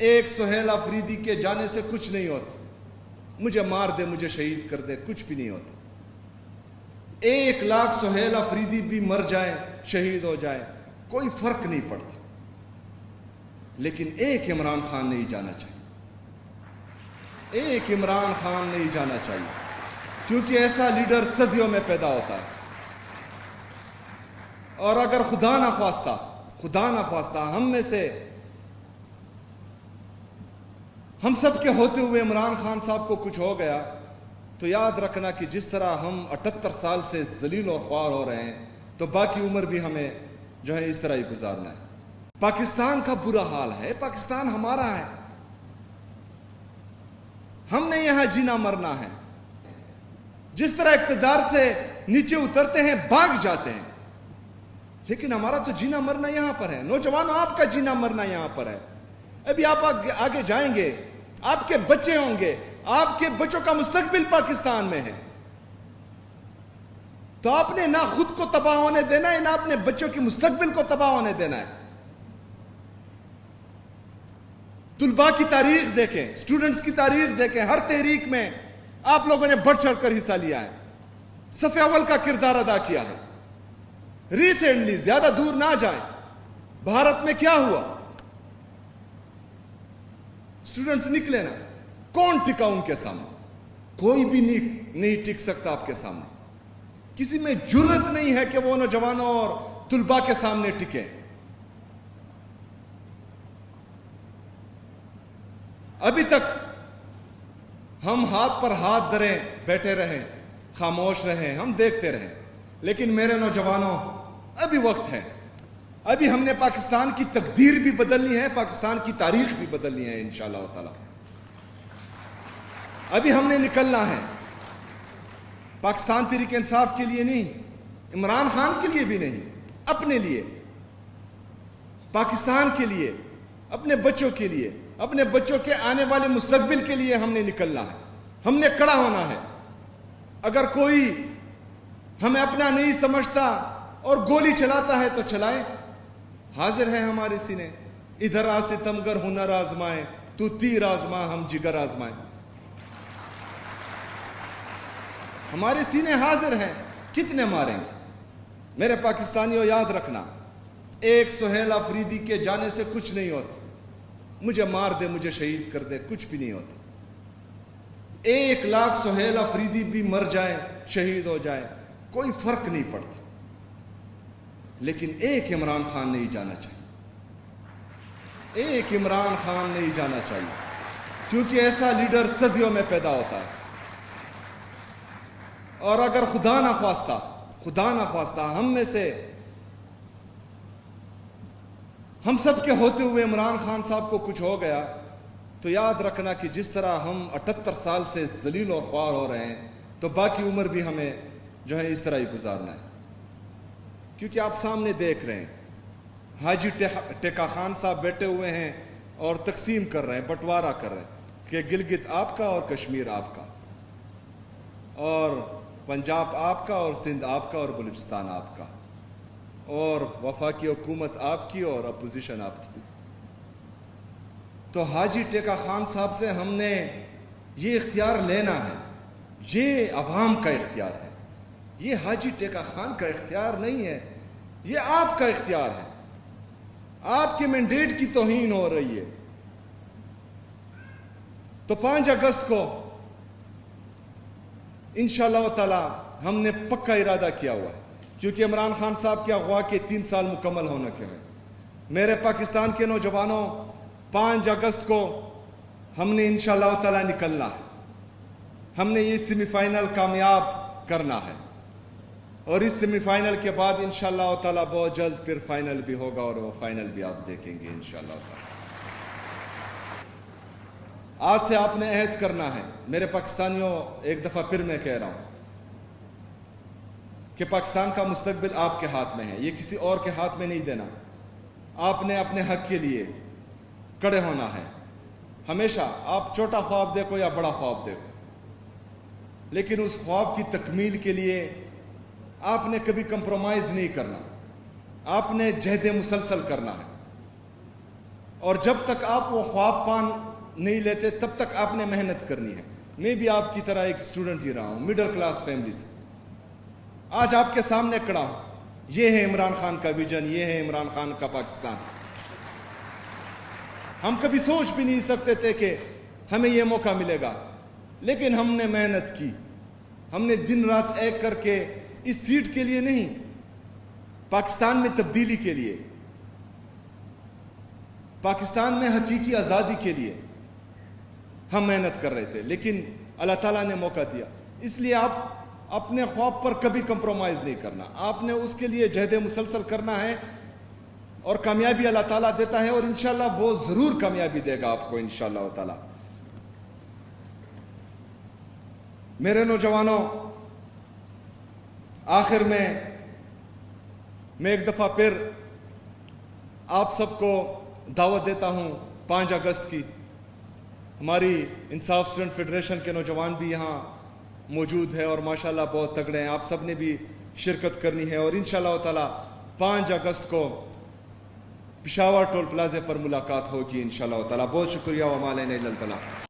ایک سہیل آفریدی کے جانے سے کچھ نہیں ہوتا، مجھے مار دے مجھے شہید کر دے کچھ بھی نہیں ہوتا۔ 1,00,000 سہیل آفریدی بھی مر جائیں شہید ہو جائیں کوئی فرق نہیں پڑتا، لیکن ایک عمران خان نہیں جانا چاہیے، ایک عمران خان نہیں جانا چاہیے، کیونکہ ایسا لیڈر صدیوں میں پیدا ہوتا ہے۔ اور اگر خدا نہ خواستہ ہم میں سے ہم سب کے ہوتے ہوئے عمران خان صاحب کو کچھ ہو گیا تو یاد رکھنا کہ جس طرح ہم 78 سال سے ذلیل و خوار ہو رہے ہیں تو باقی عمر بھی ہمیں جو ہے اس طرح ہی گزارنا ہے۔ پاکستان کا برا حال ہے، پاکستان ہمارا ہے، ہم نے یہاں جینا مرنا ہے۔ جس طرح اقتدار سے نیچے اترتے ہیں بھاگ جاتے ہیں، لیکن ہمارا تو جینا مرنا یہاں پر ہے۔ نوجوانوں، آپ کا جینا مرنا یہاں پر ہے۔ ابھی آپ آگے جائیں گے، آپ کے بچے ہوں گے، آپ کے بچوں کا مستقبل پاکستان میں ہے، تو آپ نے نہ خود کو تباہ ہونے دینا ہے، نہ اپنے بچوں کے مستقبل کو تباہ ہونے دینا ہے۔ طلباء کی تاریخ دیکھیں، سٹوڈنٹس کی تاریخ دیکھیں، ہر تحریک میں آپ لوگوں نے بڑھ چڑھ کر حصہ لیا ہے، صف اول کا کردار ادا کیا ہے۔ ریسنٹلی، زیادہ دور نہ جائیں، بھارت میں کیا ہوا؟ سٹوڈنٹس نکلے نا، کون ٹکا ان کے سامنے؟ کوئی بھی نہیں ٹک سکتا آپ کے سامنے۔ کسی میں جرت نہیں ہے کہ وہ نوجوانوں اور طلباء کے سامنے ٹکے۔ ابھی تک ہم ہاتھ پر ہاتھ دھرے بیٹھے رہیں، خاموش رہیں، ہم دیکھتے رہیں، لیکن میرے نوجوانوں ابھی وقت ہے۔ ابھی ہم نے پاکستان کی تقدیر بھی بدلنی ہے، پاکستان کی تاریخ بھی بدلنی ہے انشاءاللہ تعالی۔ ابھی ہم نے نکلنا ہے، پاکستان تحریک انصاف کے لیے نہیں، عمران خان کے لیے بھی نہیں، اپنے لیے، پاکستان کے لیے، اپنے بچوں کے لیے، اپنے بچوں کے آنے والے مستقبل کے لیے ہم نے نکلنا ہے، ہم نے کڑا ہونا ہے۔ اگر کوئی ہمیں اپنا نہیں سمجھتا اور گولی چلاتا ہے تو چلائے، حاضر ہے ہمارے سینے۔ ادھر آ ستمگر ہنر آزمائے، تو تیر آزما ہم جگر آزمائے۔ ہمارے سینے حاضر ہیں، کتنے ماریں گے؟ میرے پاکستانیوں، یاد رکھنا، ایک سہیل آفریدی کے جانے سے کچھ نہیں ہوتا، مجھے مار دے مجھے شہید کر دے کچھ بھی نہیں ہوتا۔ 1,00,000 سہیل آفریدی بھی مر جائیں شہید ہو جائیں کوئی فرق نہیں پڑتا، لیکن ایک عمران خان نہیں جانا چاہیے، ایک عمران خان نہیں جانا چاہیے، کیونکہ ایسا لیڈر صدیوں میں پیدا ہوتا ہے۔ اور اگر خدا نہ خواستہ ہم میں سے ہم سب کے ہوتے ہوئے عمران خان صاحب کو کچھ ہو گیا تو یاد رکھنا کہ جس طرح ہم 78 سال سے ذلیل و خوار ہو رہے ہیں تو باقی عمر بھی ہمیں جو ہے اس طرح ہی گزارنا ہے۔ کیونکہ آپ سامنے دیکھ رہے ہیں، حاجی ٹیکا خان صاحب بیٹھے ہوئے ہیں اور تقسیم کر رہے ہیں، بٹوارہ کر رہے ہیں کہ گلگت آپ کا اور کشمیر آپ کا، اور پنجاب آپ کا اور سندھ آپ کا اور بلوچستان آپ کا، اور وفاقی حکومت آپ کی اور اپوزیشن آپ کی۔ تو حاجی ٹیکا خان صاحب سے ہم نے یہ اختیار لینا ہے، یہ عوام کا اختیار ہے، یہ حاجی ٹیکا خان کا اختیار نہیں ہے، یہ آپ کا اختیار ہے۔ آپ کے مینڈیٹ کی توہین ہو رہی ہے۔ تو 5 اگست کو انشاءاللہ تعالی ہم نے پکا ارادہ کیا ہوا ہے، کیونکہ عمران خان صاحب کے اغوا کے 3 سال مکمل ہونے کے ہیں۔ میرے پاکستان کے نوجوانوں، 5 اگست کو ہم نے انشاءاللہ تعالی نکلنا ہے، ہم نے یہ سیمی فائنل کامیاب کرنا ہے، اور اس سیمی فائنل کے بعد انشاءاللہ تعالی بہت جلد پھر فائنل بھی ہوگا، اور وہ فائنل بھی آپ دیکھیں گے انشاءاللہ تعالی۔ آج سے آپ نے عہد کرنا ہے، میرے پاکستانیوں، ایک دفعہ پھر میں کہہ رہا ہوں کہ پاکستان کا مستقبل آپ کے ہاتھ میں ہے، یہ کسی اور کے ہاتھ میں نہیں دینا۔ آپ نے اپنے حق کے لیے کڑے ہونا ہے۔ ہمیشہ آپ چھوٹا خواب دیکھو یا بڑا خواب دیکھو، لیکن اس خواب کی تکمیل کے لیے آپ نے کبھی کمپرومائز نہیں کرنا، آپ نے جہد مسلسل کرنا ہے، اور جب تک آپ وہ خواب پان نہیں لیتے تب تک آپ نے محنت کرنی ہے. میں بھی آپ کی طرح ایک اسٹوڈنٹ ہی رہا ہوں, مڈل کلاس فیملی سے. آج آپ کے سامنے کھڑا ہوں. یہ ہے عمران خان کا ویژن, یہ ہے عمران خان کا پاکستان. ہم کبھی سوچ بھی نہیں سکتے تھے کہ ہمیں یہ موقع ملے گا, لیکن ہم نے محنت کی. ہم نے دن رات ایک کر کے اس سیٹ کے لیے نہیں, پاکستان میں تبدیلی کے لیے, پاکستان میں حقیقی آزادی کے لیے ہم محنت کر رہے تھے, لیکن اللہ تعالیٰ نے موقع دیا. اس لیے آپ اپنے خواب پر کبھی کمپرومائز نہیں کرنا, آپ نے اس کے لیے جہد مسلسل کرنا ہے, اور کامیابی اللہ تعالیٰ دیتا ہے, اور انشاءاللہ وہ ضرور کامیابی دے گا آپ کو انشاءاللہ تعالیٰ. میرے نوجوانوں, آخر میں ایک دفعہ پھر آپ سب کو دعوت دیتا ہوں 5 اگست کی. ہماری انصاف اسٹوڈنٹ فیڈریشن کے نوجوان بھی یہاں موجود ہے اور ماشاءاللہ بہت تگڑے ہیں. آپ سب نے بھی شرکت کرنی ہے, اور انشاءاللہ تعالیٰ 5 اگست کو پشاور ٹول پلازے پر ملاقات ہوگی انشاءاللہ تعالیٰ. بہت شکریہ. وما علینا الا البلاغ.